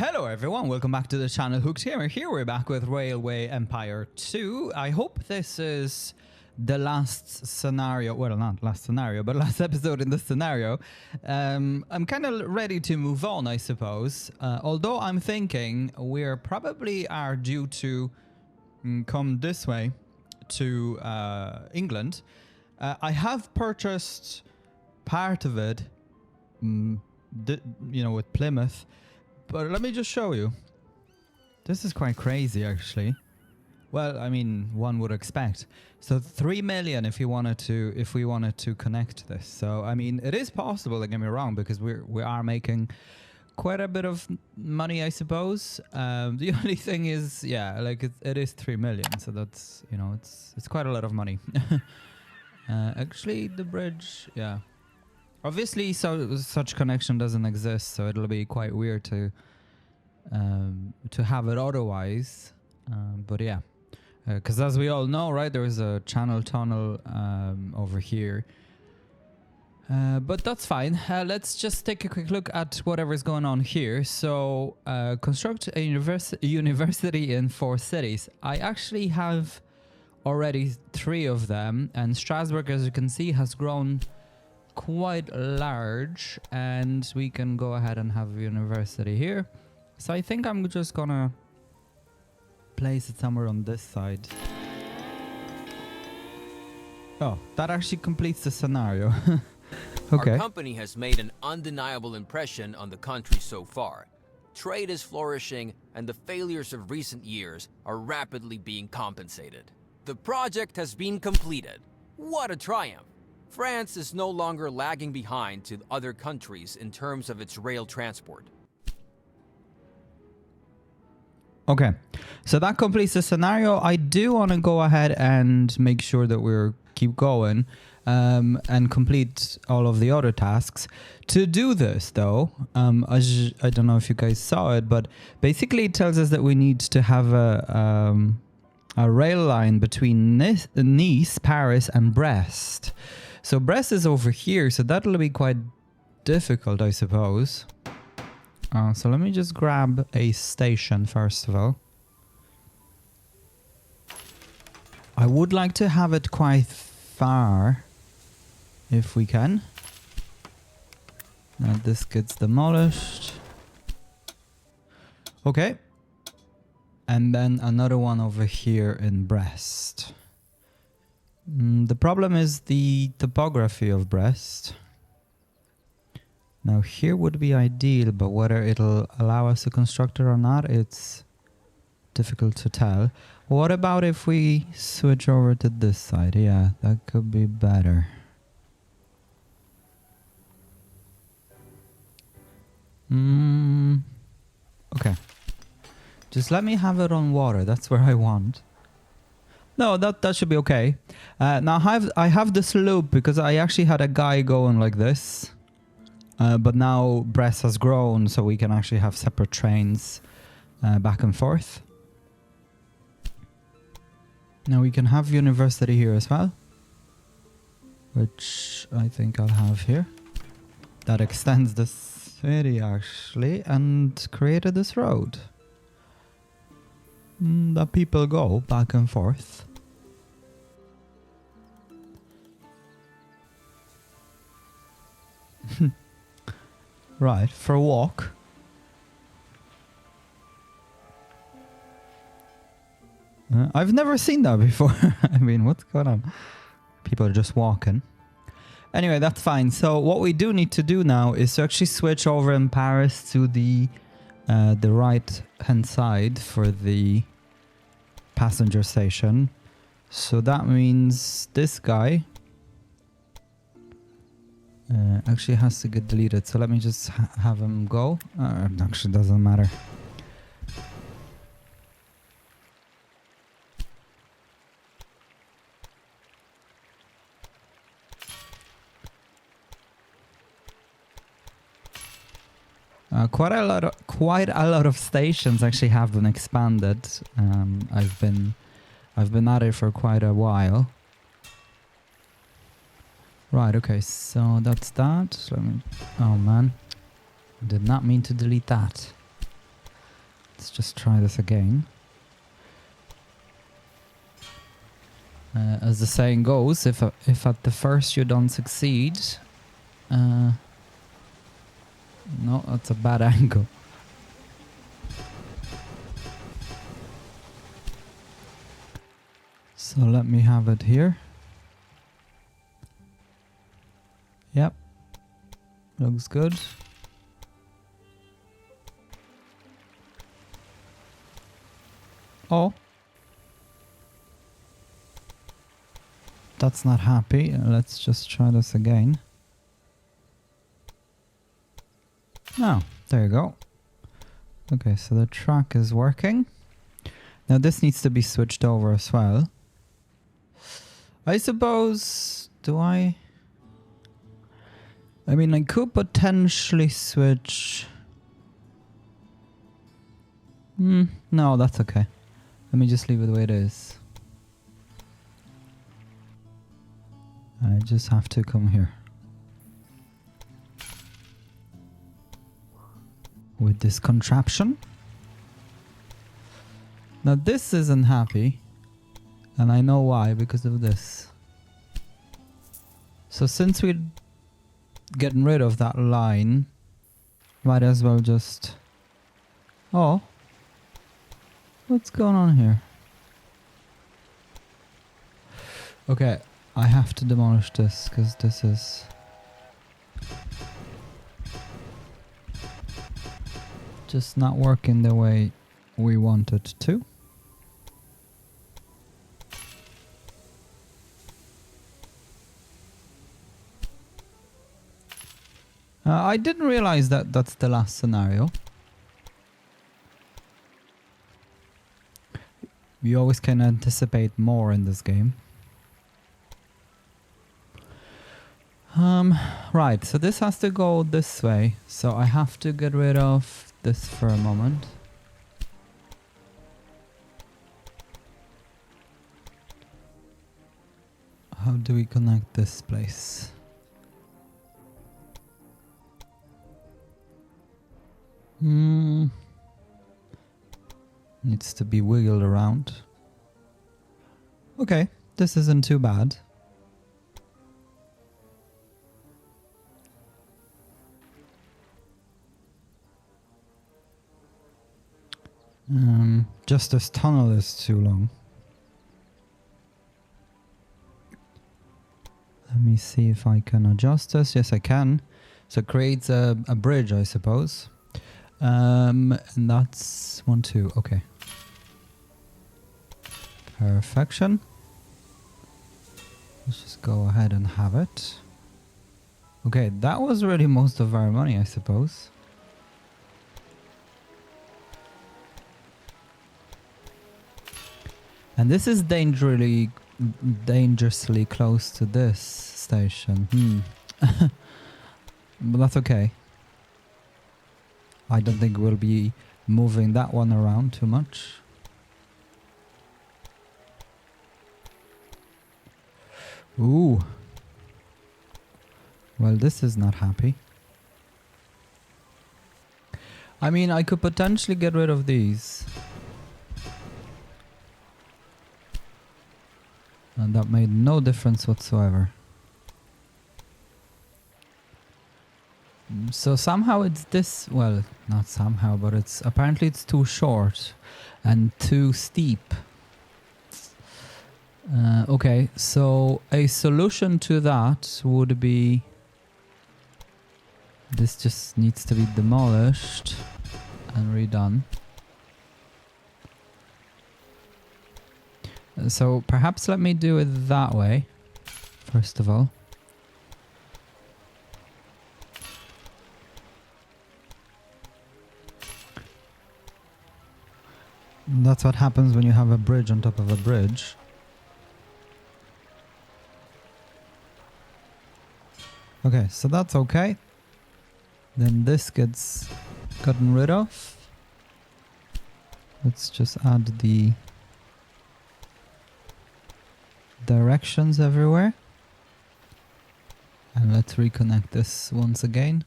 Hello everyone, welcome back to the channel. Hooked Gamer here. We're back with Railway Empire 2. I hope this is the last scenario. Well, not last scenario, but last episode in this scenario. I'm kind of ready to move on, I suppose. Although I'm thinking we're probably are due to come this way to England. I have purchased part of it, with Plymouth. But let me just show you. This is quite crazy, actually. Well, I mean, one would expect. So 3 million if we wanted to connect this. So I mean, it is possible. Don't get me wrong, because we are making quite a bit of money, I suppose. The only thing is, yeah, like it is 3 million. So that's it's quite a lot of money. Actually, the bridge, yeah. Obviously, such connection doesn't exist, so it'll be quite weird to have it otherwise. But yeah, because as we all know, right, there is a channel tunnel over here. But that's fine. Let's just take a quick look at whatever's going on here. So, construct a university in 4 cities. I actually have already 3 of them, and Strasbourg, as you can see, has grown quite large, and we can go ahead and have a university here. So I think I'm just gonna place it somewhere on this side. Oh, that actually completes the scenario. Okay. Our company has made an undeniable impression on the country so far. Trade is flourishing, and the failures of recent years are rapidly being compensated. The project has been completed. What a triumph! France is no longer lagging behind to other countries in terms of its rail transport. Okay, so that completes the scenario. I do want to go ahead and make sure that we're keep going and complete all of the other tasks. To do this, though, I don't know if you guys saw it, but basically it tells us that we need to have a rail line between Nice, Paris, and Brest. So Brest is over here, so that'll be quite difficult, I suppose. So let me just grab a station first of all. I would like to have it quite far, if we can. Now this gets demolished. Okay. And then another one over here in Brest. The problem is the topography of Brest. Now here would be ideal, but whether it'll allow us to construct it or not, it's difficult to tell. What about if we switch over to this side? Yeah, that could be better. Okay. Just let me have it on water. That's where I want. No, that should be okay. Now I have this loop because I actually had a guy going like this. But now Brest has grown, so we can actually have separate trains back and forth. Now we can have university here as well, which I think I'll have here. That extends the city actually and created this road that people go back and forth. Right, for a walk. I've never seen that before. I mean, what's going on? People are just walking. Anyway, that's fine. So what we do need to do now is to actually switch over in Paris to the right-hand side for the passenger station. So that means this guy actually has to get deleted. So let me just have him go. Actually, doesn't matter. Quite a lot of stations actually have been expanded. I've been at it for quite a while. Right, okay, so that's that. Let me. Oh man, I did not mean to delete that. Let's just try this again. As the saying goes, if at the first you don't succeed, no, that's a bad angle. So let me have it here. Yep, looks good. Oh, that's not happy. Let's just try this again. Oh, there you go. Okay, so the track is working. Now this needs to be switched over as well. I suppose, I mean, I could potentially switch. No, that's okay. Let me just leave it the way it is. I just have to come here. With this contraption. Now this isn't happy. And I know why, because of this. So since we're getting rid of that line, might as well just... Oh. What's going on here? Okay, I have to demolish this, because this is... just not working the way we want it to. I didn't realize that that's the last scenario. You always can anticipate more in this game. Right, so this has to go this way. So I have to get rid of this for a moment. How do we connect this place? Needs to be wiggled around. Okay, this isn't too bad. Just this tunnel is too long. Let me see if I can adjust this. Yes, I can. So it creates a bridge, I suppose. And that's 1, 2. Okay. Perfection. Let's just go ahead and have it. Okay, that was really most of our money, I suppose. And this is dangerously close to this station. But that's okay. I don't think we'll be moving that one around too much. Ooh. Well, this is not happy. I mean, I could potentially get rid of these. And that made no difference whatsoever. So somehow it's this, well, not somehow, but apparently it's too short and too steep. Okay, so a solution to that would be this just needs to be demolished and redone. So perhaps let me do it that way, first of all. That's what happens when you have a bridge on top of a bridge. Okay, so that's okay. Then this gets gotten rid of. Let's just add the directions everywhere. And let's reconnect this once again.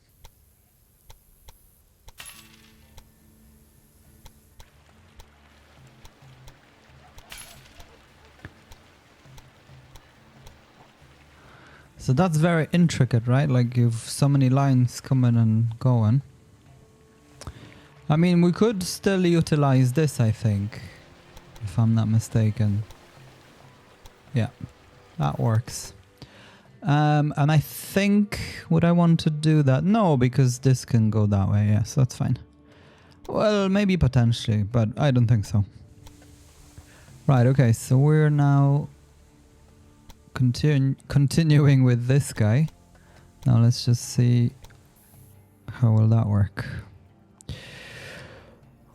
So that's very intricate, right? Like you've so many lines coming and going. I mean, we could still utilize this, I think, if I'm not mistaken. Yeah, that works. And I think, would I want to do that? No, because this can go that way. Yes, that's fine. Well, maybe potentially, but I don't think so. Right, okay, so we're now continuing with this guy. Now let's just see how will that work.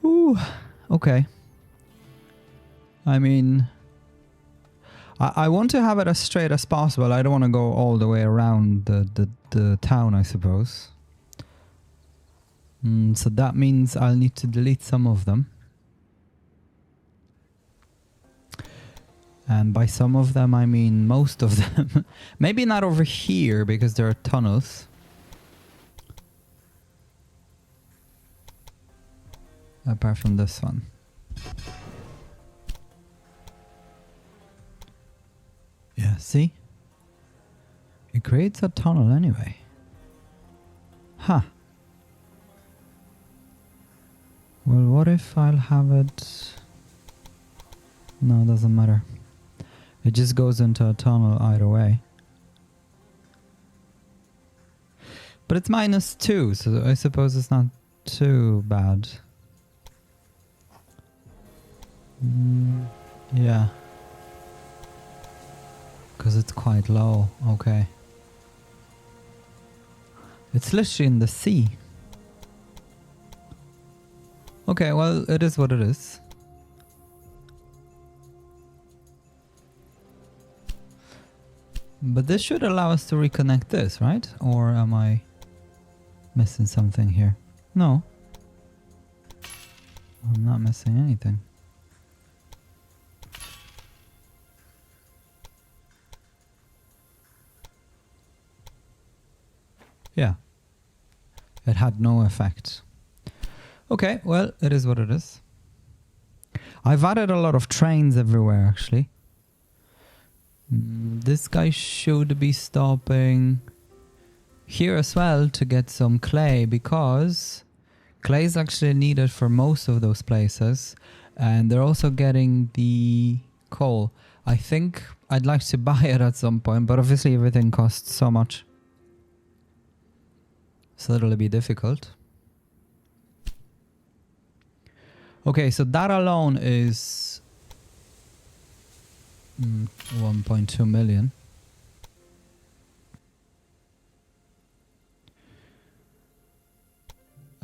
Ooh, okay. I mean, I want to have it as straight as possible. I don't want to go all the way around the town, I suppose. So that means I'll need to delete some of them. And by some of them, I mean most of them. Maybe not over here, because there are tunnels. Apart from this one. Yeah, see? It creates a tunnel anyway. Huh. Well, what if I'll have it... No, it doesn't matter. It just goes into a tunnel either way. But it's -2, so I suppose it's not too bad. Yeah. Because it's quite low. Okay. It's literally in the sea. Okay, well, it is what it is. But this should allow us to reconnect this, right? Or am I missing something here? No. I'm not missing anything. Yeah. It had no effect. Okay, well, it is what it is. I've added a lot of trains everywhere, actually. This guy should be stopping here as well to get some clay, because clay is actually needed for most of those places. And they're also getting the coal. I think I'd like to buy it at some point, but obviously everything costs so much. So it'll be difficult. Okay, so that alone is 1.2 million.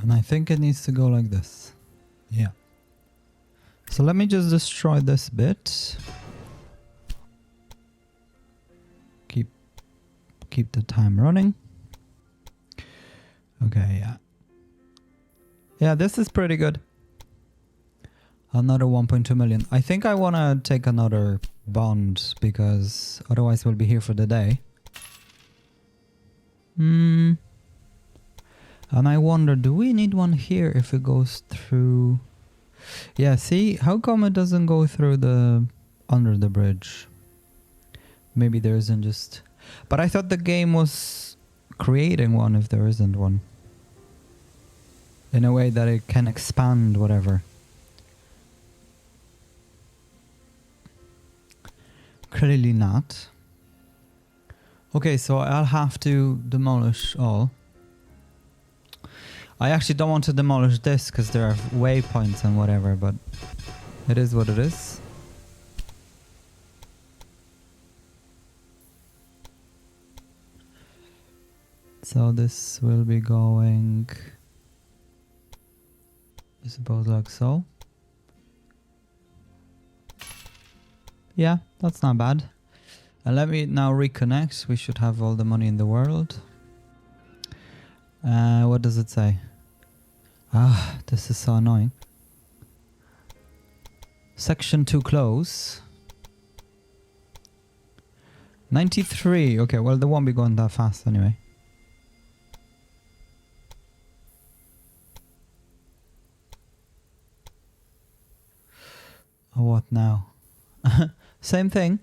And I think it needs to go like this. Yeah. So let me just destroy this bit. Keep the time running. Okay, yeah. Yeah, this is pretty good. Another 1.2 million. I think I want to take another bond, because otherwise we'll be here for the day. And I wonder, do we need one here if it goes through... Yeah, see? How come it doesn't go through the... under the bridge? Maybe there isn't just... But I thought the game was creating one if there isn't one. In a way that it can expand whatever. Clearly not. Okay, so I'll have to demolish all. I actually don't want to demolish this because there are waypoints and whatever, but it is what it is. So this will be going, I suppose, like so. Yeah, that's not bad. And let me now reconnect. We should have all the money in the world. What does it say? Ah, this is so annoying. Section 2 close. 93. Okay, well, they won't be going that fast anyway. Oh, what now? Same thing.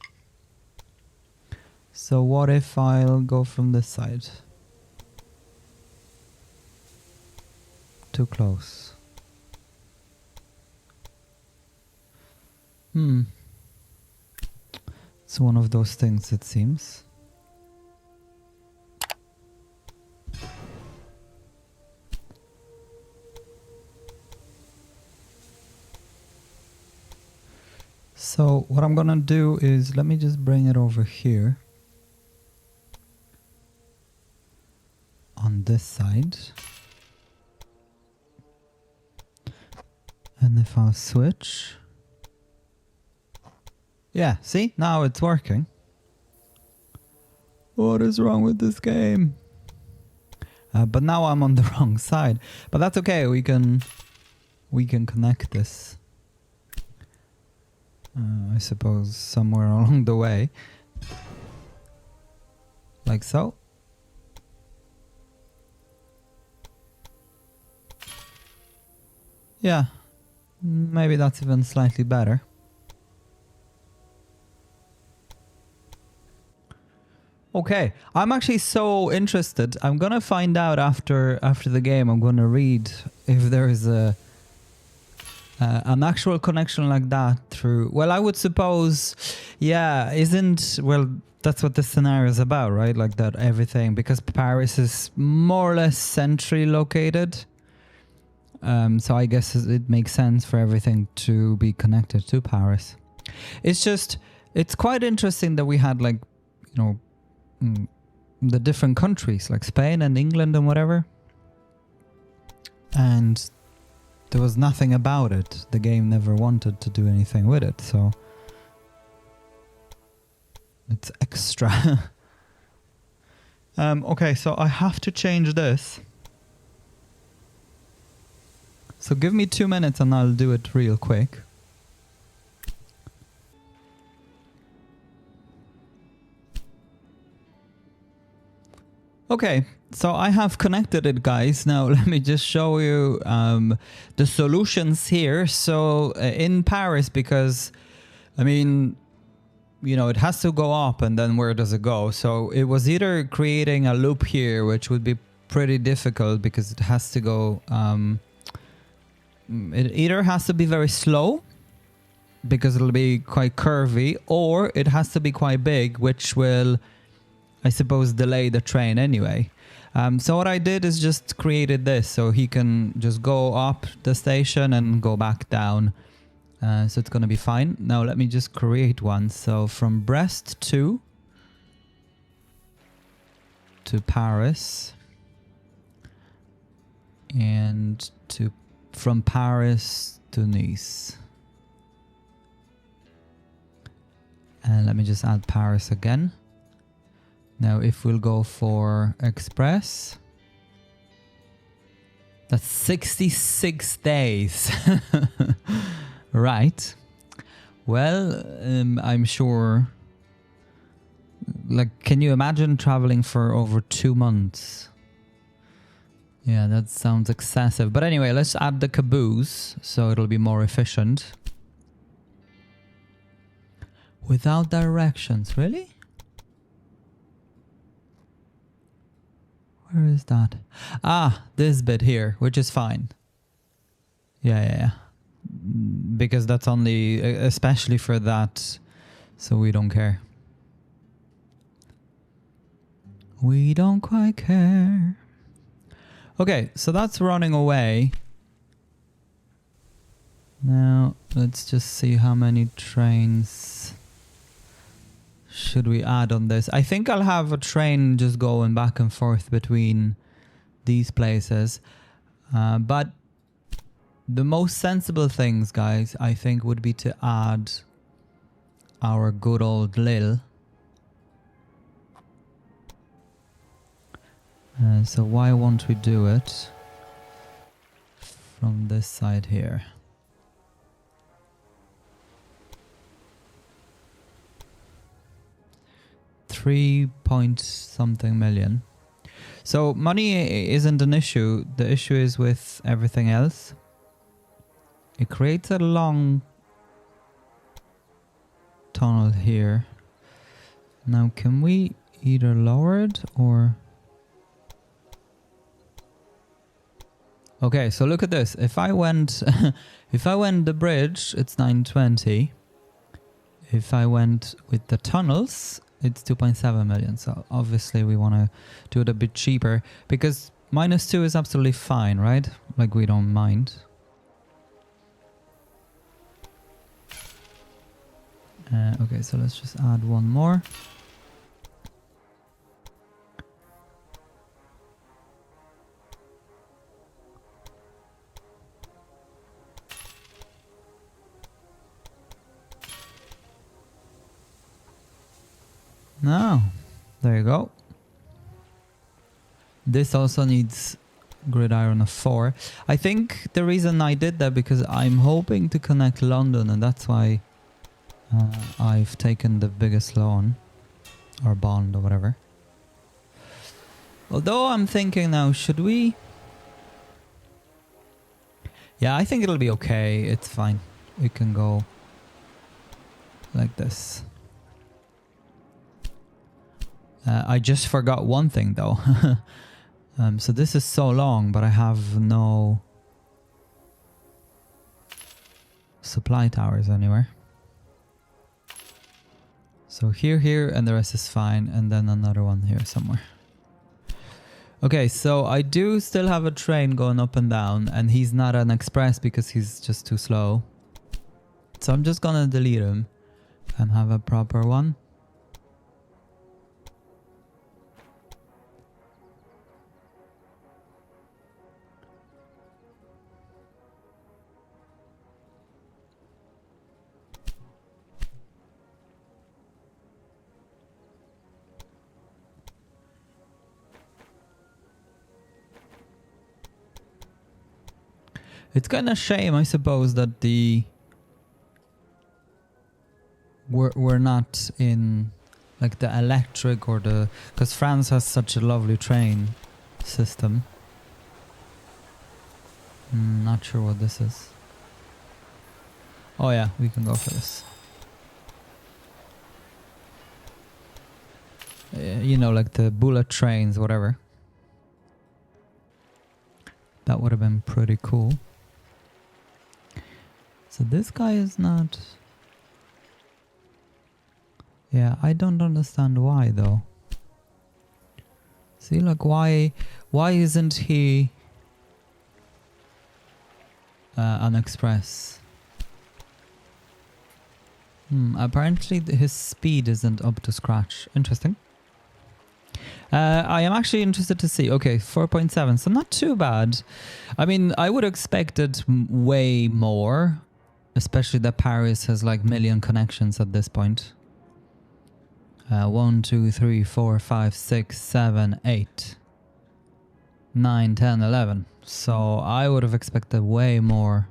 So what if I'll go from this side? Too close. It's one of those things, it seems. So what I'm gonna do is, let me just bring it over here. On this side. And if I'll switch. Yeah, see? Now it's working. What is wrong with this game? But now I'm on the wrong side. But that's okay, we can connect this. I suppose somewhere along the way. Like so. Yeah, maybe that's even slightly better. Okay, I'm actually so interested. I'm gonna find out after the game. I'm gonna read if there is an actual connection like that through. Well, I would suppose, yeah. Well, that's what this scenario is about, right? Like that everything, because Paris is more or less centrally located. So I guess it makes sense for everything to be connected to Paris. It's quite interesting that we had, like, you know, the different countries like Spain and England and whatever, and there was nothing about it. The game never wanted to do anything with it, so it's extra. Okay, so I have to change this. So give me 2 minutes and I'll do it real quick. Okay, so I have connected it, guys. Now let me just show you the solutions here. So in Paris, because I mean, you know, it has to go up and then where does it go? So it was either creating a loop here, which would be pretty difficult because it has to go, it either has to be very slow because it'll be quite curvy, or it has to be quite big, which will, I suppose, delay the train anyway. So what I did is just created this so he can just go up the station and go back down. So it's going to be fine. Now let me just create one. So from Brest to Paris, and from Paris to Nice. And let me just add Paris again. Now if we'll go for Express, that's 66 days. Right. Well, I'm sure, like, can you imagine traveling for over 2 months? Yeah, that sounds excessive. But anyway, let's add the caboose so it'll be more efficient. Without directions, really? Where is that? Ah, this bit here, which is fine. Yeah. Because that's only, especially for that, so we don't care. We don't quite care. Okay, so that's running away. Now, let's just see how many trains should we add on this. I think I'll have a train just going back and forth between these places. But the most sensible things, guys, I think would be to add our good old Lille. So why won't we do it from this side here? 3-point-something million. So money isn't an issue. The issue is with everything else. It creates a long tunnel here. Now, can we either lower it or... Okay, so look at this. If I went, if I went the bridge, it's 920. If I went with the tunnels, it's 2.7 million. So obviously we want to do it a bit cheaper because -2 is absolutely fine, right? Like we don't mind. Okay, so let's just add one more. Now, there you go. This also needs gridiron of 4. I think the reason I did that because I'm hoping to connect London, and that's why I've taken the biggest loan or bond or whatever. Although I'm thinking now, should we? Yeah, I think it'll be okay. It's fine. We can go like this. I just forgot one thing though. So this is so long, but I have no supply towers anywhere. So here, and the rest is fine. And then another one here somewhere. Okay, so I do still have a train going up and down, and he's not an express because he's just too slow. So I'm just gonna delete him and have a proper one. It's kind of shame, I suppose, that we're not in like the electric or the, because France has such a lovely train system. Not sure what this is. Oh yeah, we can go for this. You know, like the bullet trains, whatever. That would have been pretty cool. So this guy is not... Yeah, I don't understand why though. See, like why isn't he an express? Apparently his speed isn't up to scratch. Interesting. I am actually interested to see. Okay, 4.7, so not too bad. I mean, I would have expected way more. Especially that Paris has like million connections at this point. 1, 2, 3, 4, 5, 6, 7, 8, 9, 10, 11. So I would have expected way more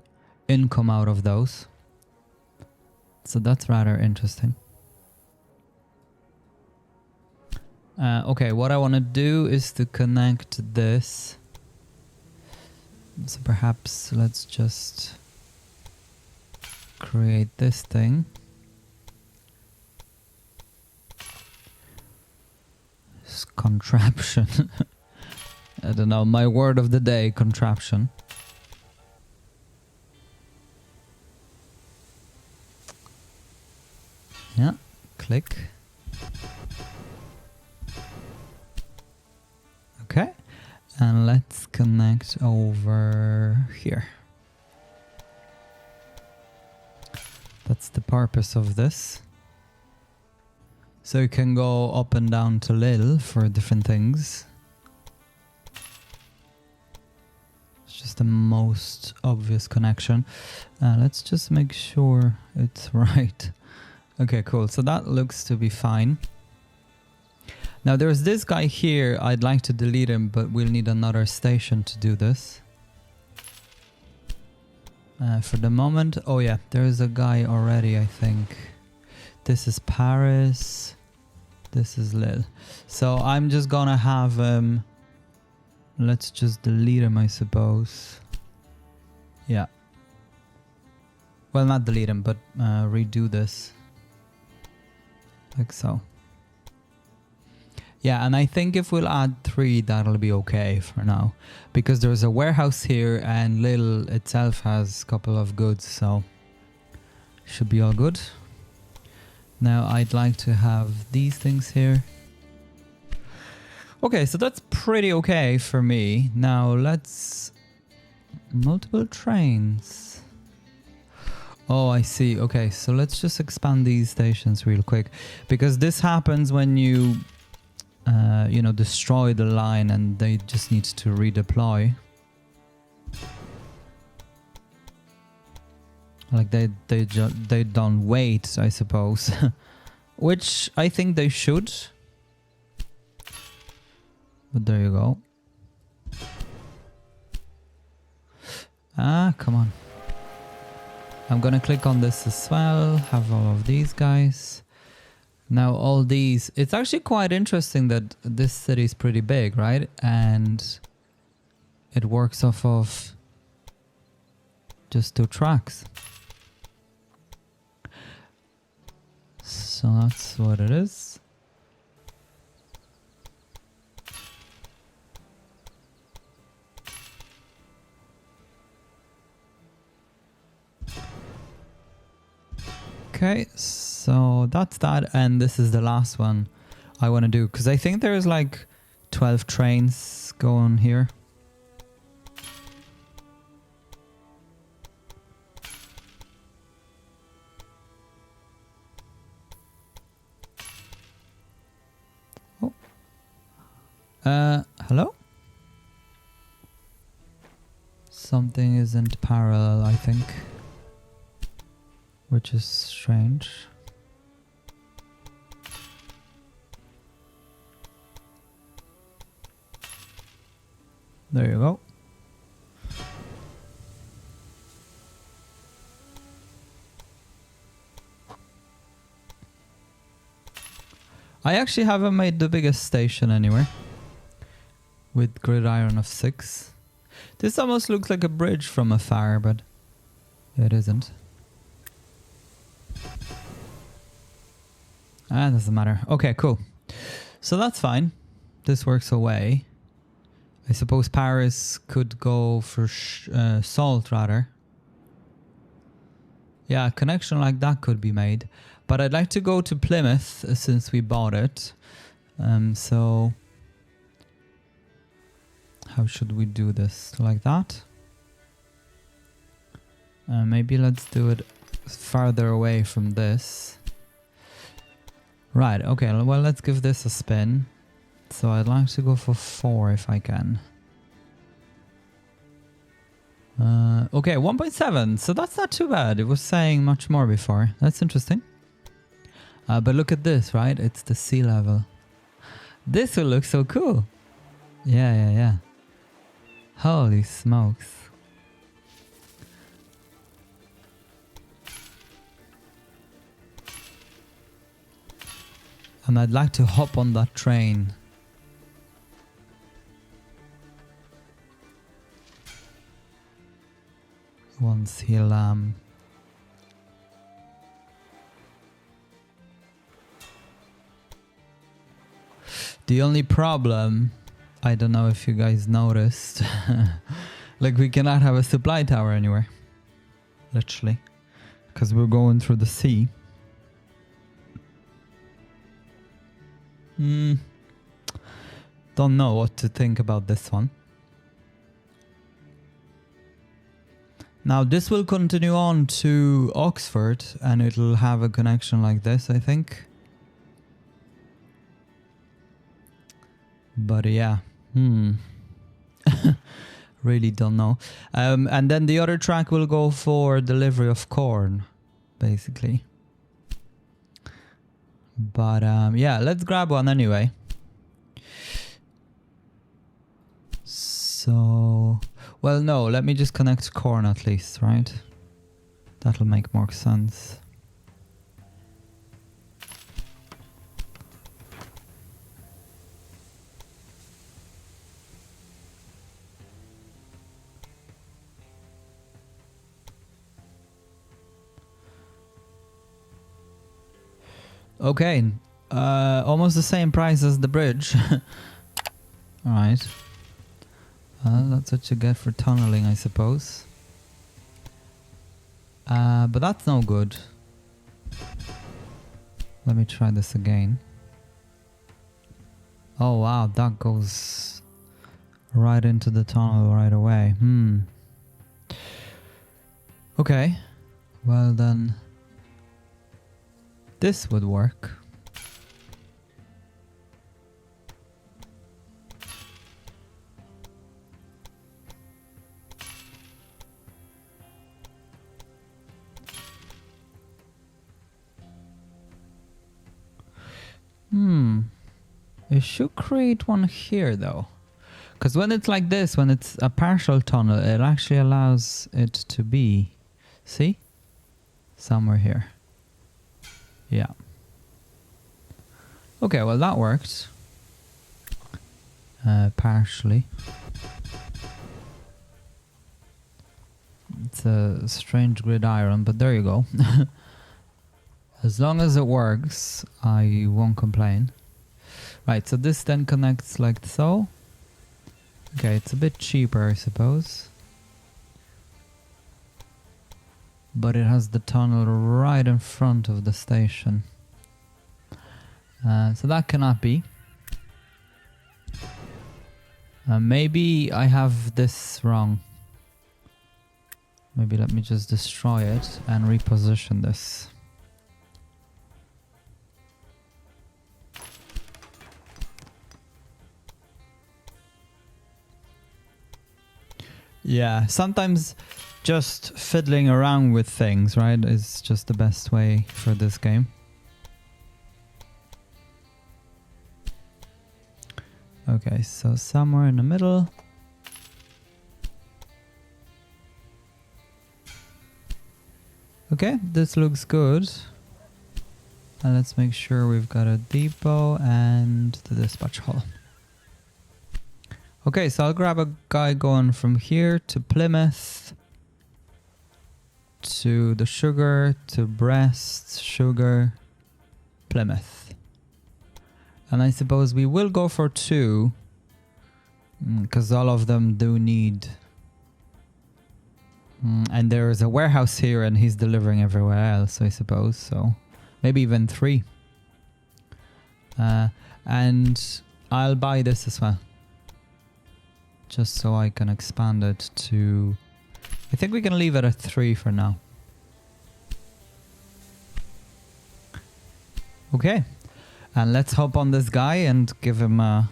income out of those. So that's rather interesting. Okay, what I want to do is to connect this. So perhaps let's just create this thing. This contraption. I don't know, my word of the day, contraption. Yeah, click. Okay, and let's connect over here. That's the purpose of this. So you can go up and down to Lille for different things. It's just the most obvious connection. Let's just make sure it's right. Okay, cool. So that looks to be fine. Now there's this guy here. I'd like to delete him, but we'll need another station to do this. For the moment, oh yeah, there is a guy already, I think. This is Paris. This is Lille. So I'm just gonna have let's just delete him, I suppose. Yeah. Well, not delete him, but redo this. Like so. Yeah, and I think if we'll add 3, that'll be okay for now. Because there's a warehouse here and Lille itself has a couple of goods, so should be all good. Now I'd like to have these things here. Okay, so that's pretty okay for me. Now let's... Multiple trains. Oh, I see. Okay, so let's just expand these stations real quick. Because this happens when you... you know, destroy the line and they just need to redeploy. Like they don't wait, I suppose. Which I think they should. But there you go. Ah, come on. I'm gonna click on this as well. Have all of these guys. Now all these, it's actually quite interesting that this city is pretty big, right? And it works off of just 2 tracks. So that's what it is. Okay, so that's that, and this is the last one I want to do, because I think there's like 12 trains going here. Oh. Hello? Something isn't parallel, I think. Which is strange. There you go. I actually haven't made the biggest station anywhere. With gridiron of 6. This almost looks like a bridge from afar, but it isn't. Ah, doesn't matter. Okay, cool. So that's fine. This works away. I suppose Paris could go for salt, rather. Yeah, a connection like that could be made. But I'd like to go to Plymouth since we bought it. So... how should we do this? Like that? Maybe let's do it farther away from this. Right, okay, well, let's give this a spin. So I'd like to go for 4 if I can. Okay, 1.7, so that's not too bad. It was saying much more before. That's interesting. But look at this, right? It's the sea level. This will look so cool. Yeah. Holy smokes. And I'd like to hop on that train. Once he'll the only problem, I don't know if you guys noticed, like we cannot have a supply tower anywhere. Literally. Because we're going through the sea. Don't know what to think about this one. Now this will continue on to Oxford and it'll have a connection like this, I think. But yeah, really don't know. And then the other track will go for delivery of corn, basically. But yeah, let's grab one anyway. So, well, no, let me just connect corn at least, right? That'll make more sense. Okay, Almost the same price as the bridge. Alright. That's what you get for tunneling, I suppose. But that's no good. Let me try this again. Oh wow, that goes right into the tunnel right away. Okay. Well then, this would work. It should create one here though. Because when it's like this, when it's a partial tunnel, it actually allows it to be, see? Somewhere here. Yeah. Okay, well that worked. Partially. It's a strange gridiron, but there you go. As long as it works, I won't complain. Right, so this then connects like so. Okay, it's a bit cheaper, I suppose. But it has the tunnel right in front of the station. So that cannot be. Maybe I have this wrong. Maybe let me just destroy it and reposition this. Yeah, sometimes just fiddling around with things, right, is just the best way for this game. Okay, so somewhere in the middle. Okay, this looks good. And let's make sure we've got a depot and the dispatch hall. Okay, so I'll grab a guy going from here to Plymouth, to the sugar, to Brest, sugar, Plymouth. And I suppose we will go for 2, because all of them do need... and there is a warehouse here and he's delivering everywhere else, I suppose, so maybe even 3. And I'll buy this as well. Just so I can expand it to... I think we can leave it at 3 for now. Okay. And let's hop on this guy and give him a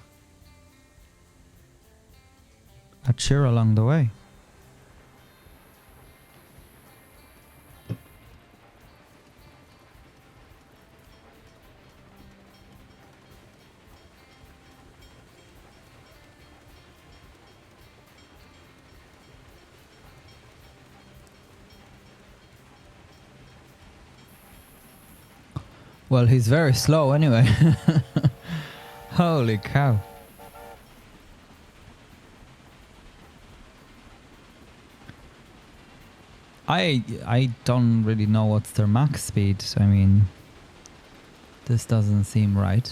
cheer along the way. Well, he's very slow anyway. Holy cow. I don't really know what's their max speed. I mean, this doesn't seem right.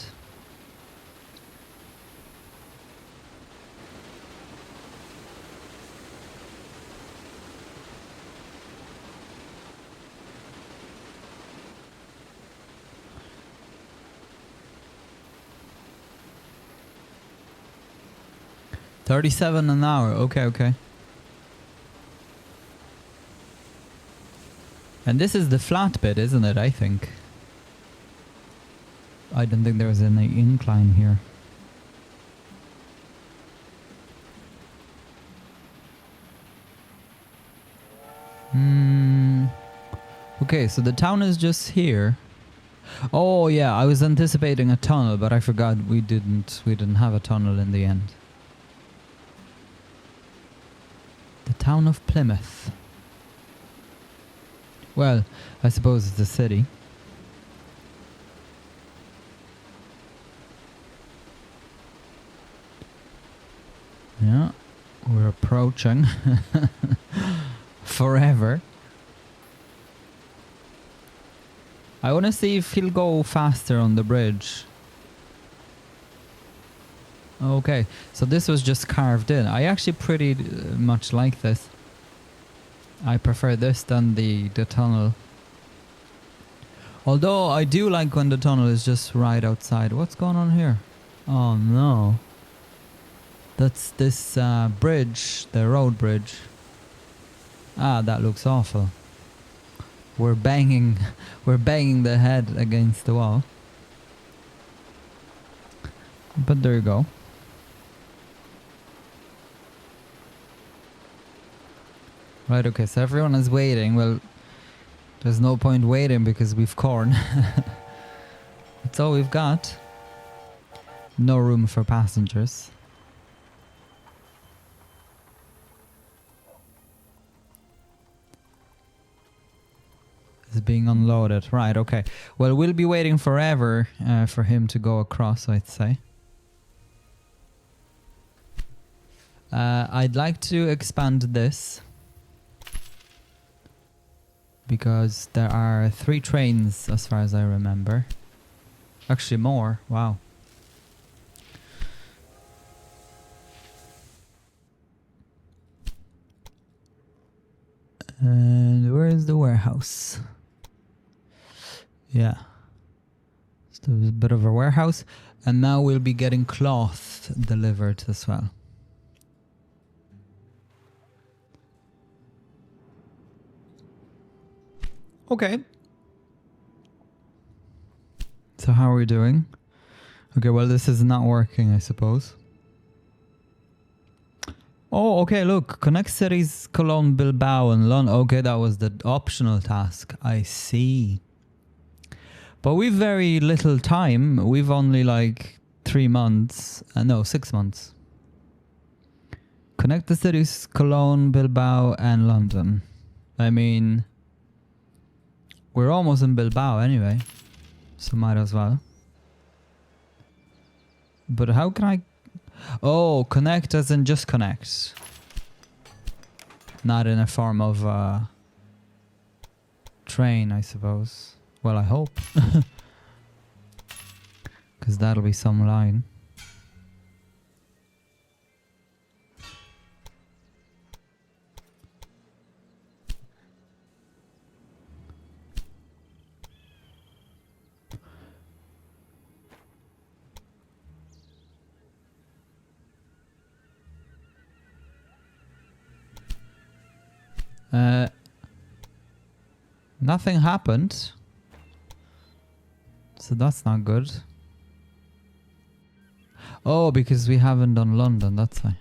$37 an hour. Okay, okay. And this is the flat bit, isn't it? I think. I don't think there's any incline here. Okay, so the town is just here. Oh yeah, I was anticipating a tunnel, but I forgot we didn't have a tunnel in the end. The town of Plymouth. Well, I suppose it's a city. Yeah, we're approaching. Forever. I want to see if he'll go faster on the bridge. Okay, so this was just carved in. I actually pretty much like this. I prefer this than the tunnel. Although I do like when the tunnel is just right outside. What's going on here? Oh no. That's this bridge, the road bridge. Ah, that looks awful. We're banging the head against the wall. But there you go. Right, okay, so everyone is waiting. Well, there's no point waiting because we've corn. That's all we've got. No room for passengers. It's being unloaded. Right, okay. Well, we'll be waiting forever for him to go across, I'd say. I'd like to expand this. Because there are 3 trains as far as I remember. Actually more, wow. And where is the warehouse? Yeah. So there's a bit of a warehouse. And now we'll be getting cloth delivered as well. Okay. So how are we doing? Okay, well this is not working, I suppose. Oh, okay, look. Connect cities Cologne, Bilbao and London. Okay, that was the optional task. I see. But we've very little time. We've only like 3 months. No, 6 months. Connect the cities Cologne, Bilbao and London. I mean, we're almost in Bilbao anyway. So might as well. But how can I... Oh, connect as in just connect. Not in a form of train, I suppose. Well, I hope. Because that'll be some line. Nothing happened. So that's not good. Oh, because we haven't done London, that's why.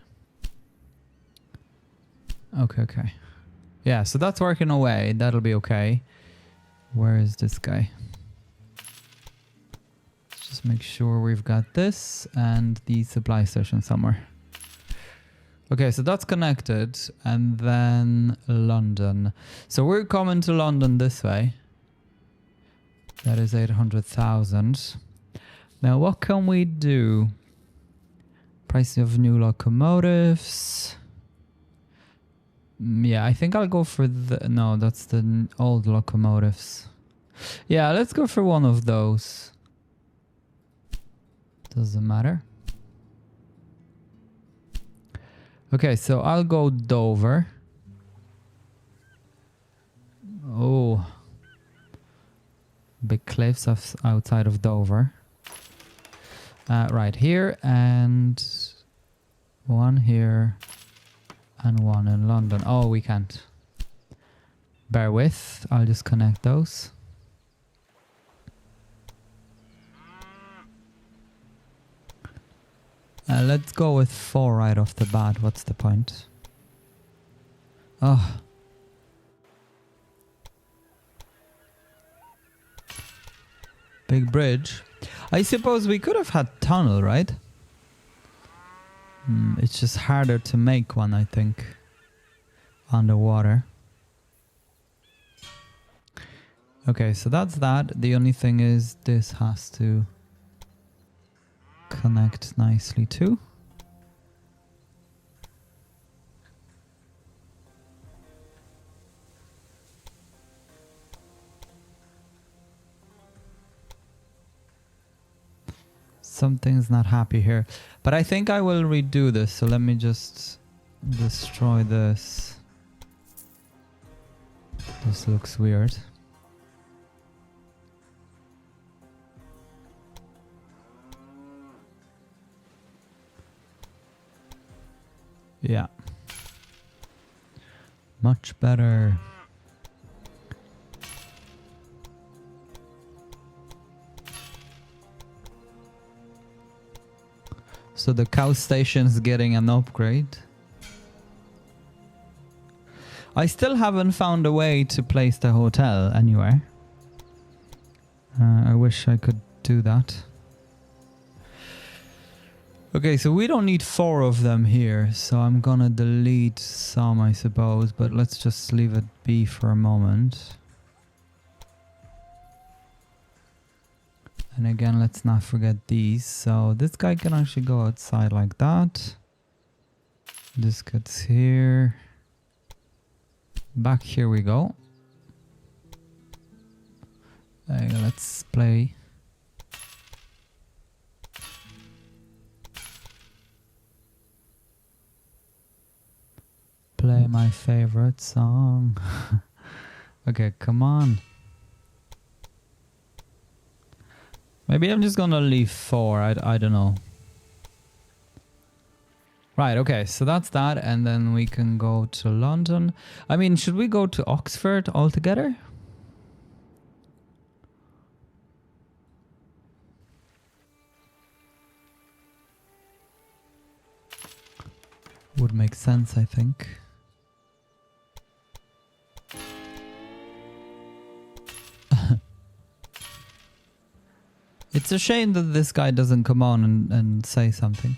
Okay. Yeah, so that's working away. That'll be okay. Where is this guy? Let's just make sure we've got this and the supply station somewhere. Okay, so that's connected. And then London. So we're coming to London this way. That is 800,000. Now, what can we do? Price of new locomotives. Yeah, I think I'll go for the... No, that's the old locomotives. Yeah, let's go for one of those. Doesn't matter. Okay, so I'll go Dover. Oh. Big cliffs outside of Dover. Right here and one here and one in London. Oh, we can't. Bear with. I'll just connect those. Let's go with 4 right off the bat. What's the point? Oh. Big bridge. I suppose we could have had tunnel, right? It's just harder to make one, I think. Underwater. Okay, so that's that. The only thing is this has to connect nicely too. Something's not happy here. But I think I will redo this. So let me just destroy this. This looks weird. Yeah. Much better. So the cow station's getting an upgrade. I still haven't found a way to place the hotel anywhere. I wish I could do that. Okay, so we don't need 4 of them here, so I'm gonna delete some, I suppose, but let's just leave it be for a moment. And again, let's not forget these. So this guy can actually go outside like that. This gets here. Back here we go. Let's play. Play my favorite song. Okay, come on. Maybe I'm just gonna leave 4. I don't know. Right, okay, so that's that, and then we can go to London. I mean, should we go to Oxford altogether? Would make sense, I think. It's a shame that this guy doesn't come on and say something.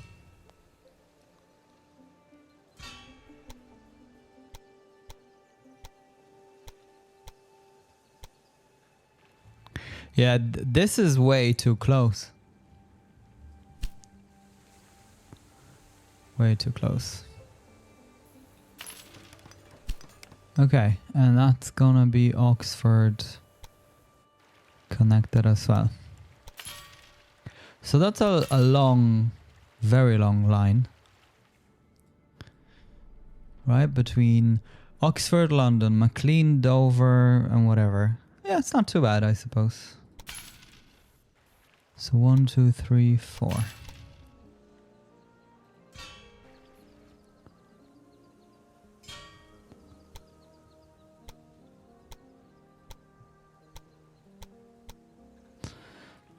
Yeah, this is way too close. Way too close. Okay, and that's gonna be Oxford connected as well. So that's a long, very long line. Right, between Oxford, London, Maclean, Dover, and whatever. Yeah, it's not too bad, I suppose. So 1, 2, 3, 4.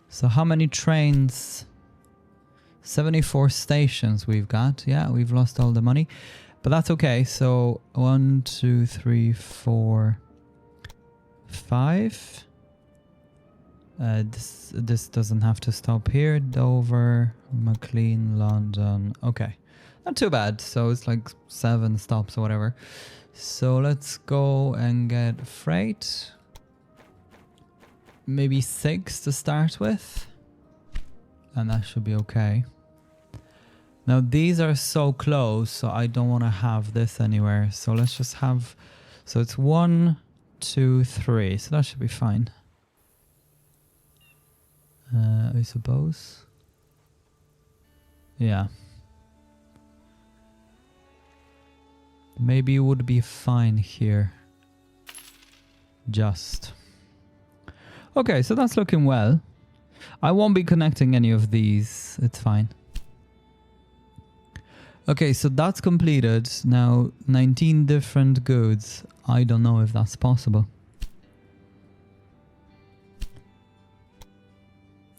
So how many trains? 74 stations we've got. Yeah, we've lost all the money. But that's okay. So 1, 2, 3, 4, 5. This doesn't have to stop here. Dover, Maclean, London. Okay. Not too bad. So it's like 7 stops or whatever. So let's go and get freight. Maybe 6 to start with. And that should be okay. Now these are so close, so I don't want to have this anywhere. So let's just have... So it's 1, 2, 3. So that should be fine. I suppose. Yeah. Maybe it would be fine here. Just... Okay, so that's looking well. I won't be connecting any of these. It's fine. Okay, so that's completed. Now, 19 different goods. I don't know if that's possible.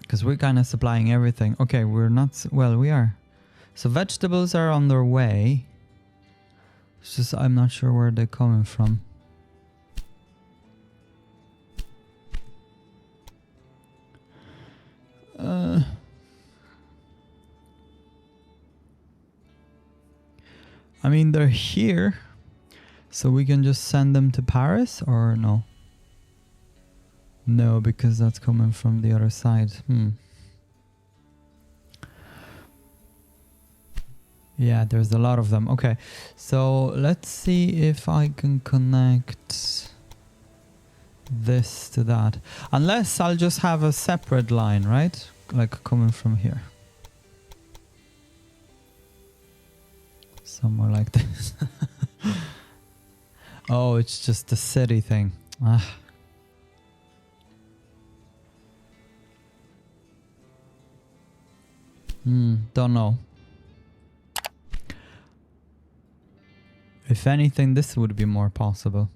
Because we're kind of supplying everything. Okay, we're not... Well, we are. So vegetables are on their way. It's just I'm not sure where they're coming from. I mean, they're here, so we can just send them to Paris, or no? No, because that's coming from the other side. Yeah, there's a lot of them. Okay, so let's see if I can connect this to that. Unless I'll just have a separate line, right? Like coming from here. somewhere like this. Oh, it's just the city thing. Ah. Don't know. If anything, this would be more possible.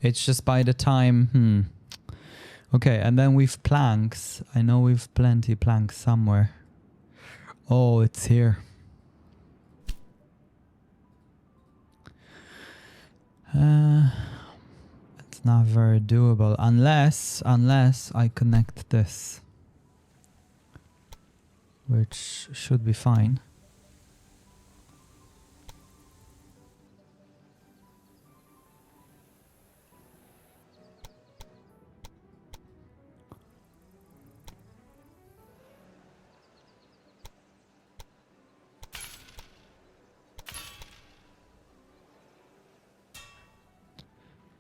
It's just by the time... Okay, and then we've planks. I know we've plenty planks somewhere. Oh, it's here. It's not very doable unless I connect this, which should be fine.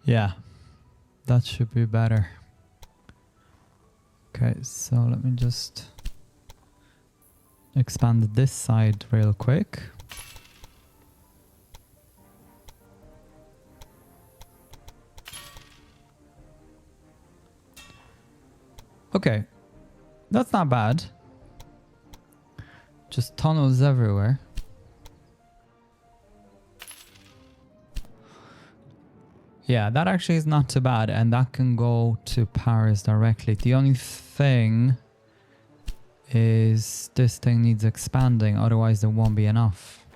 Yeah, that should be better. Okay, so let me just expand this side real quick. Okay, that's not bad. Just tunnels everywhere. Yeah, that actually is not too bad, and that can go to Paris directly. The only thing is this thing needs expanding, otherwise there won't be enough.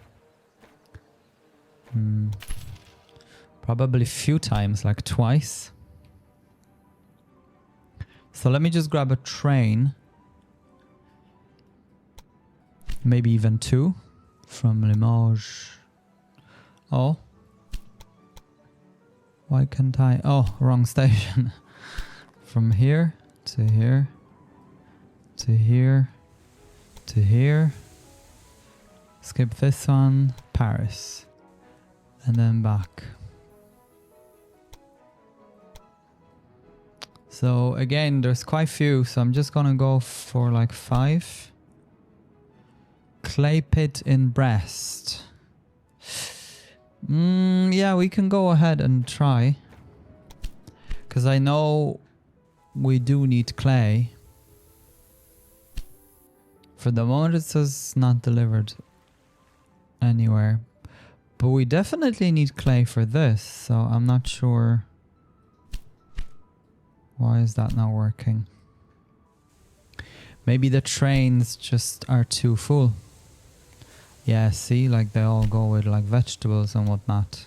Probably a few times, like twice. So let me just grab a train. Maybe even 2 from Limoges. Oh. Why can't I? Oh, wrong station. From here to here to here to here. Skip this one, Paris. And then back. So again, there's quite few, so I'm just gonna go for like 5. Clay pit in Brest. Yeah, we can go ahead and try. Because I know we do need clay. For the moment it says not delivered anywhere. But we definitely need clay for this, so I'm not sure. Why is that not working? Maybe the trains just are too full. Yeah, see, like they all go with like vegetables and whatnot.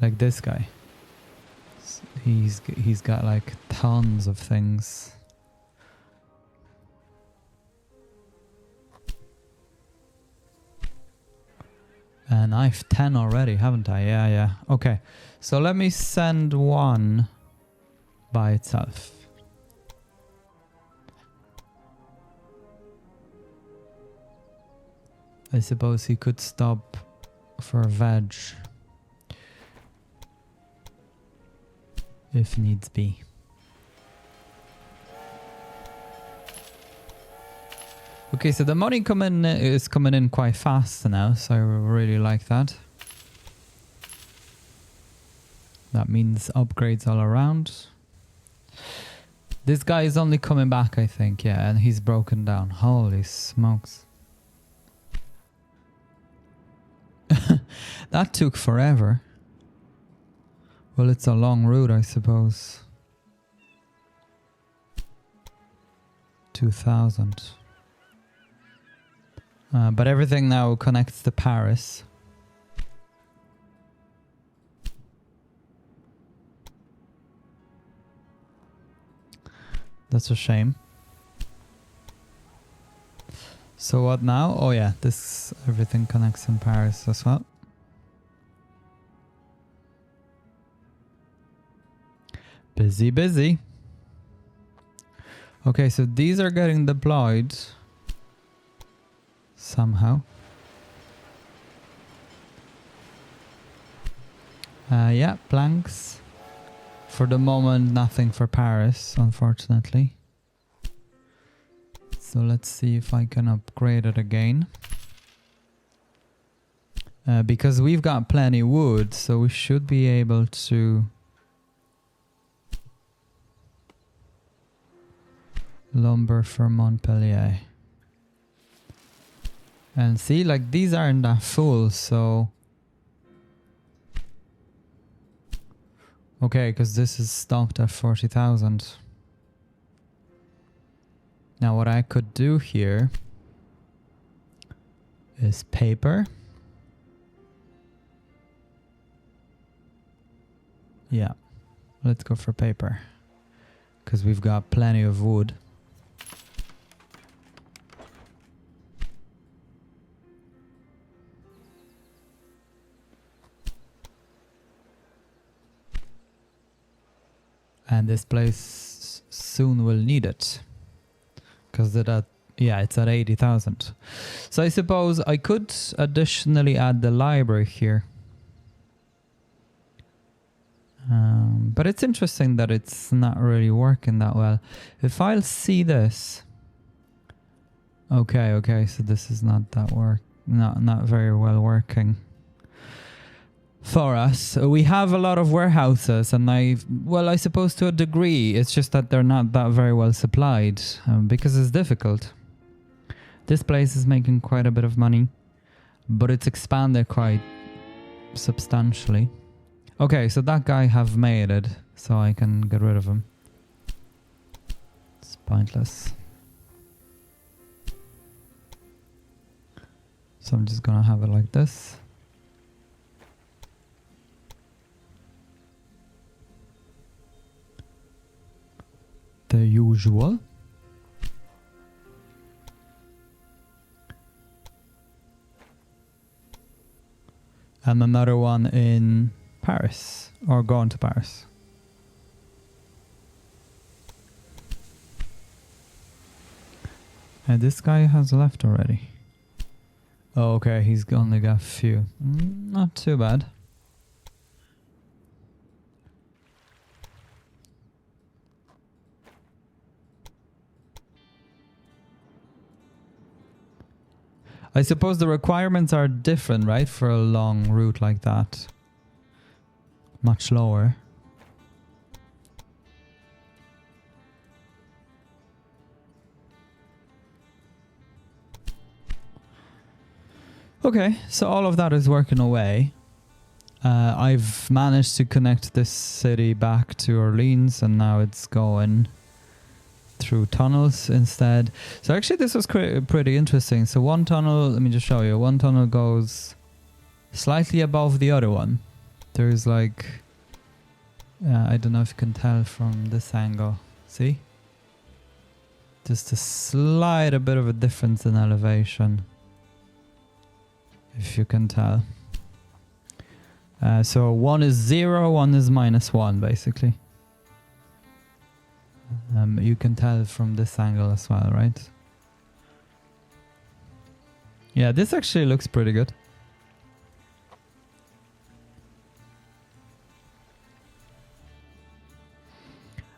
Like this guy. He's got like tons of things. And I've 10 already, haven't I? Yeah. Okay. So let me send one by itself. I suppose he could stop for veg if needs be. Okay, so the money is coming in quite fast now, so I really like that. That means upgrades all around. This guy is only coming back, I think, yeah, and he's broken down. Holy smokes. That took forever. Well, it's a long route, I suppose. 2000. But everything now connects to Paris. That's a shame. So what now? Oh yeah, this everything connects in Paris as well. Busy. Okay, so these are getting deployed somehow. Yeah, planks. For the moment, nothing for Paris, unfortunately. So let's see if I can upgrade it again. Because we've got plenty wood, so we should be able to lumber for Montpellier. And see, like, these aren't that full, so... Okay, because this is stocked at 40,000. Now what I could do here is paper. Yeah, let's go for paper. Because we've got plenty of wood. And this place soon will need it. Because it's at 80,000. So I suppose I could additionally add the library here. But it's interesting that it's not really working that well. If I'll see this. Okay, so this is not very well working for us. We have a lot of warehouses, and I suppose to a degree, it's just that they're not that very well supplied, because it's difficult. This place is making quite a bit of money, but it's expanded quite substantially. Okay, so that guy have made it, so I can get rid of him. It's pointless. So I'm just gonna have it like this. The usual. And another one in Paris, or going to Paris. And this guy has left already. Oh, okay, he's only got a few. Not too bad. I suppose the requirements are different, right? For a long route like that. Much lower. Okay, so all of that is working away. I've managed to connect this city back to Orleans, and now it's going through tunnels instead. So actually this was pretty interesting. So one tunnel, let me just show you. One tunnel goes slightly above the other one. There's like, I don't know if you can tell from this angle. See? Just a bit of a difference in elevation. If you can tell. So one is 0, one is -1 basically. You can tell from this angle as well, right? Yeah, this actually looks pretty good.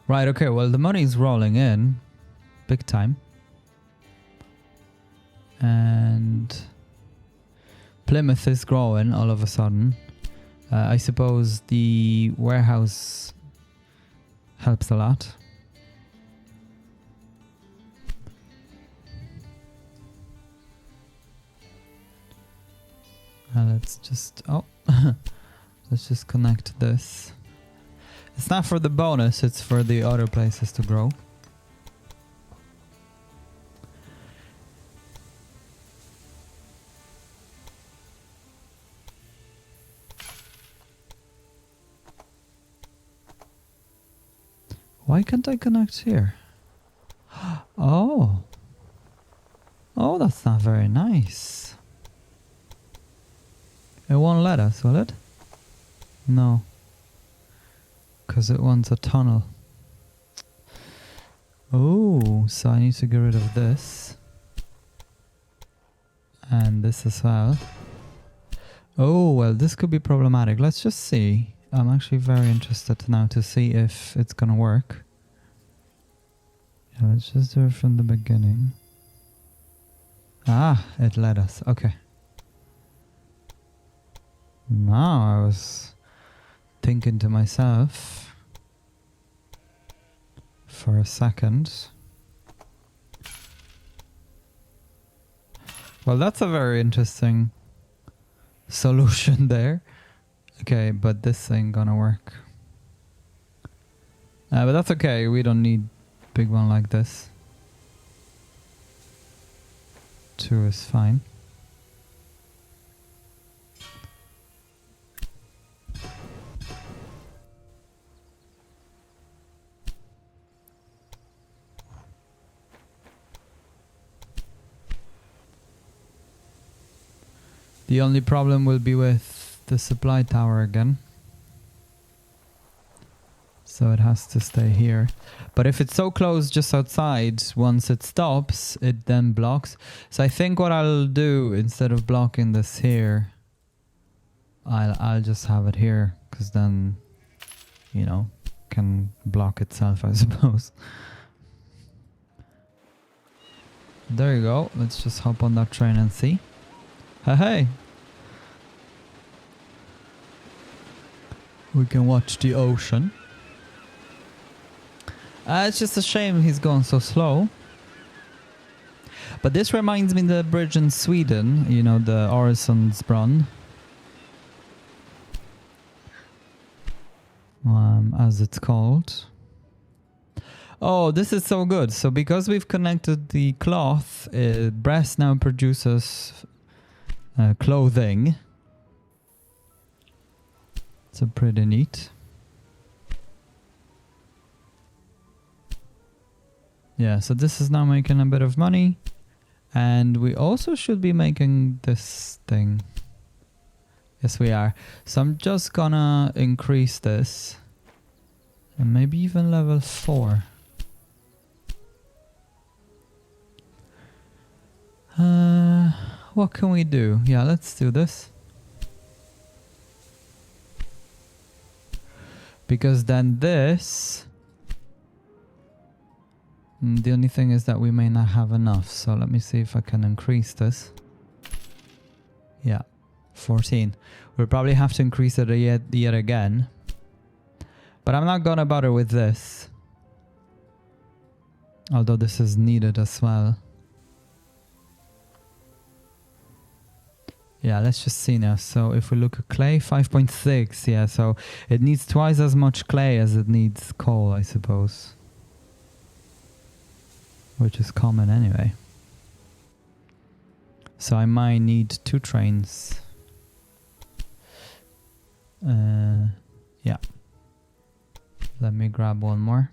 Right, okay, well the money is rolling in big time. And Plymouth is growing all of a sudden. I suppose the warehouse helps a lot. Let's just connect this. It's not for the bonus, it's for the other places to grow. Why can't I connect here? Oh. Oh, that's not very nice. It won't let us, will it? No. Because it wants a tunnel. Oh, so I need to get rid of this. And this as well. Oh, well, this could be problematic. Let's just see I'm actually very interested now to see if it's gonna work. Yeah, let's just do it from the beginning. Ah, it let us. Okay. Now I was thinking to myself for a second. Well, that's a very interesting solution there. Okay, but this ain't gonna work. But that's okay. We don't need big one like this. 2 is fine. The only problem will be with the supply tower again. So it has to stay here. But if it's so close just outside, once it stops, it then blocks. So I think what I'll do, instead of blocking this here, I'll just have it here, because then, you know, can block itself, I suppose. There you go. Let's just hop on that train and see. Hey! We can watch the ocean. It's just a shame he's going so slow. But this reminds me of the bridge in Sweden, you know, the Öresundsbron. As it's called. Oh, this is so good. So because we've connected the cloth, Breast now produces clothing. So pretty neat. Yeah, so this is now making a bit of money. And we also should be making this thing. Yes, we are. So I'm just gonna increase this. And maybe even level 4. What can we do? Yeah, let's do this. Because then this... the only thing is that we may not have enough. So let me see if I can increase this. Yeah, 14. We'll probably have to increase it yet again. But I'm not gonna bother with this. Although this is needed as well. Yeah, let's just see now. So if we look at clay, 5.6. Yeah, so it needs twice as much clay as it needs coal, I suppose. Which is common anyway. So I might need 2 trains. Yeah. Let me grab one more.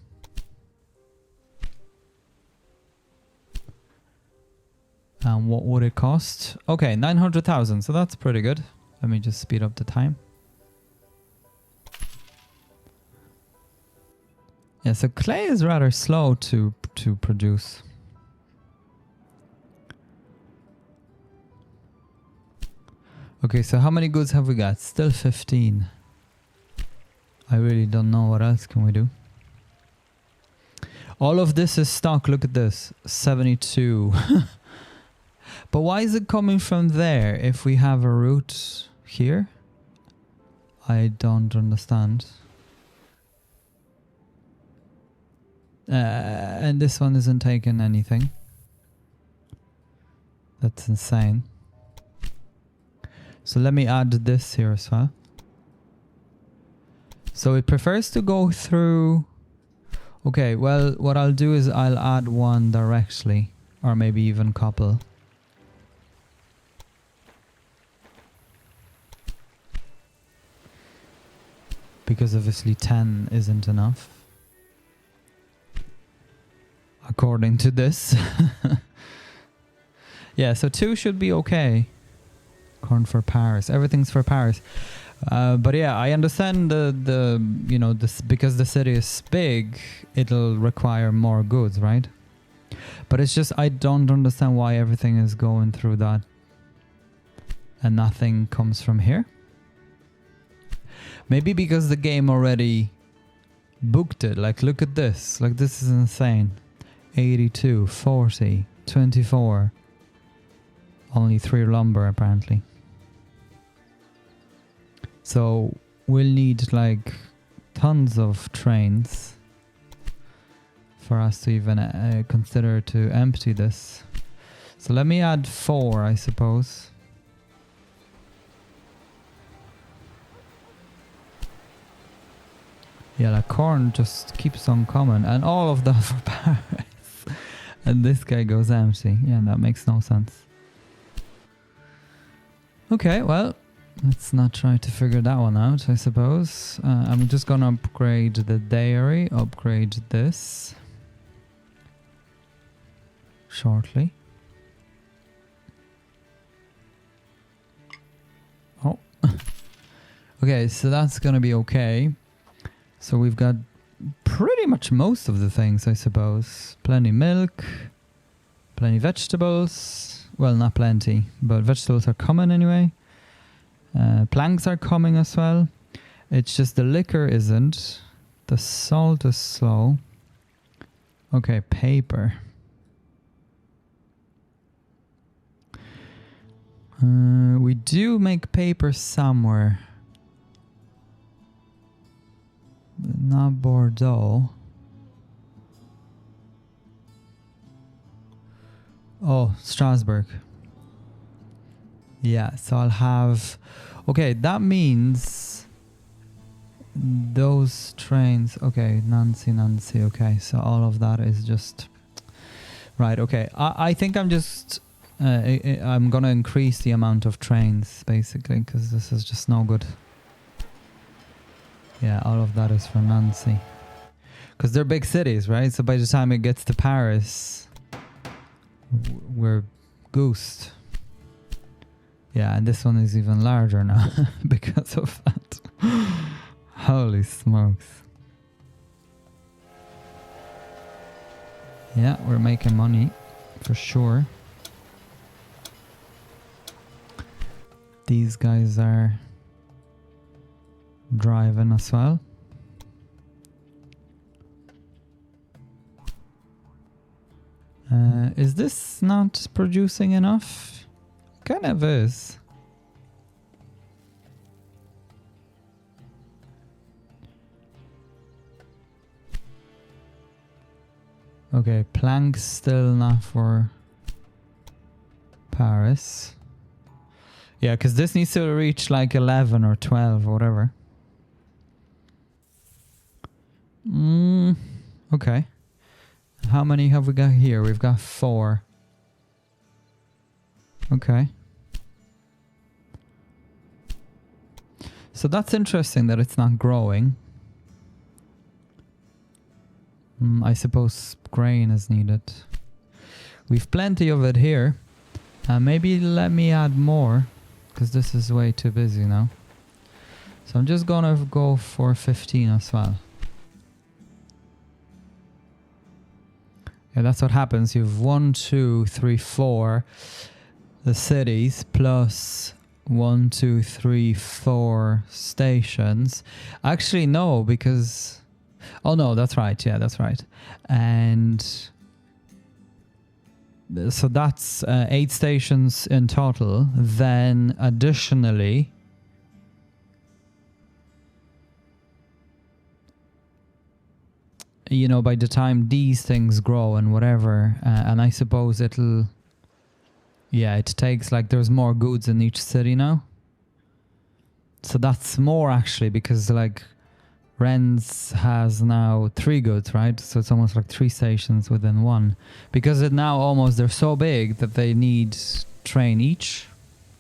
And what would it cost? Okay, 900,000. So that's pretty good. Let me just speed up the time. Yeah, so clay is rather slow to produce. Okay, so how many goods have we got? Still 15. I really don't know what else can we do. All of this is stock. Look at this. 72. But why is it coming from there if we have a route here? I don't understand. And this one isn't taking anything. That's insane. So let me add this here as well. So it prefers to go through... Okay, well, what I'll do is I'll add one directly. Or maybe even couple. Because obviously 10 isn't enough. According to this. Yeah, so 2 should be okay. Corn for Paris. Everything's for Paris. But yeah, I understand the you know, this, because the city is big, it'll require more goods, right? But it's just I don't understand why everything is going through that and nothing comes from here. Maybe because the game already booked it. Like, look at this. Like, this is insane. 82, 40, 24. Only 3 lumber, apparently. So, we'll need, like, tons of trains for us to even consider to empty this. So, let me add 4, I suppose. Yeah, like corn just keeps on coming, and all of that for Paris. And this guy goes empty. Yeah, that makes no sense. Okay, well, let's not try to figure that one out, I suppose. I'm just gonna upgrade the dairy, upgrade this shortly. Oh. Okay, so that's gonna be okay. So we've got pretty much most of the things, I suppose. Plenty milk, plenty vegetables. Well, not plenty, but vegetables are coming anyway. Planks are coming as well. It's just the liquor isn't. The salt is slow. Okay, paper. We do make paper somewhere. Not Bordeaux. Oh, Strasbourg. Yeah, so I'll have... Okay, that means those trains... Okay, Nancy. Okay, so all of that is just... Right, okay. I think I'm just... I'm gonna increase the amount of trains, basically, because this is just no good. Yeah, all of that is for Nancy. Because they're big cities, right? So by the time it gets to Paris, we're goosed. Yeah, and this one is even larger now because of that. Holy smokes. Yeah, we're making money for sure. These guys are driving as well. Is this not producing enough? Kind of is. Okay, planks still not for Paris. Yeah, because this needs to reach like 11 or 12 or whatever. Okay. How many have we got here? We've got 4. Okay. So that's interesting that it's not growing. I suppose grain is needed. We've plenty of it here. Maybe let me add more, because this is way too busy now. So I'm just gonna go for 15 as well. Yeah, that's what happens. You have 1, 2, 3, 4 the cities plus 1, 2, 3, 4 stations. Actually, no, because... Oh, no, that's right. Yeah, that's right. And so that's 8 stations in total. Then additionally... You know, by the time these things grow and whatever, and I suppose it'll... Yeah, it takes like there's more goods in each city now. So that's more actually, because like Rennes has now 3 goods, right? So it's almost like 3 stations within one. Because it now almost, they're so big that they need train each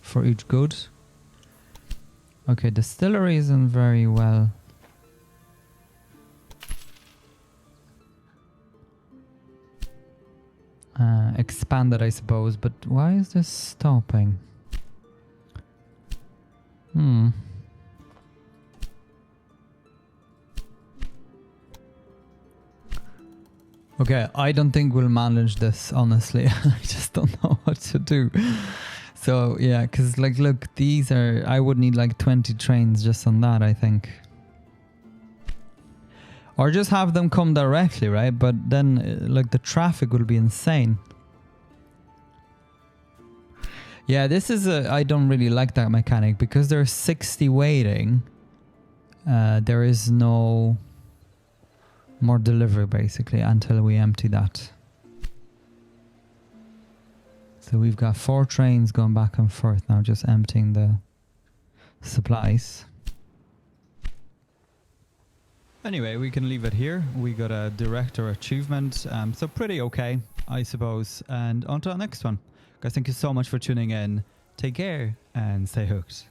for each good. Okay, distillery isn't very well... expanded, I suppose, but why is this stopping? Okay, I don't think we'll manage this, honestly. I just don't know what to do. So yeah, because like, look, these are, I would need like 20 trains just on that, I think. Or just have them come directly, right? But then like the traffic will be insane. Yeah, this is I don't really like that mechanic because there's 60 waiting. There is no more delivery basically until we empty that. So we've got 4 trains going back and forth now, just emptying the supplies. Anyway, we can leave it here. We got a director achievement, so pretty okay, I suppose. And on to our next one. Guys, thank you so much for tuning in. Take care and stay hooked.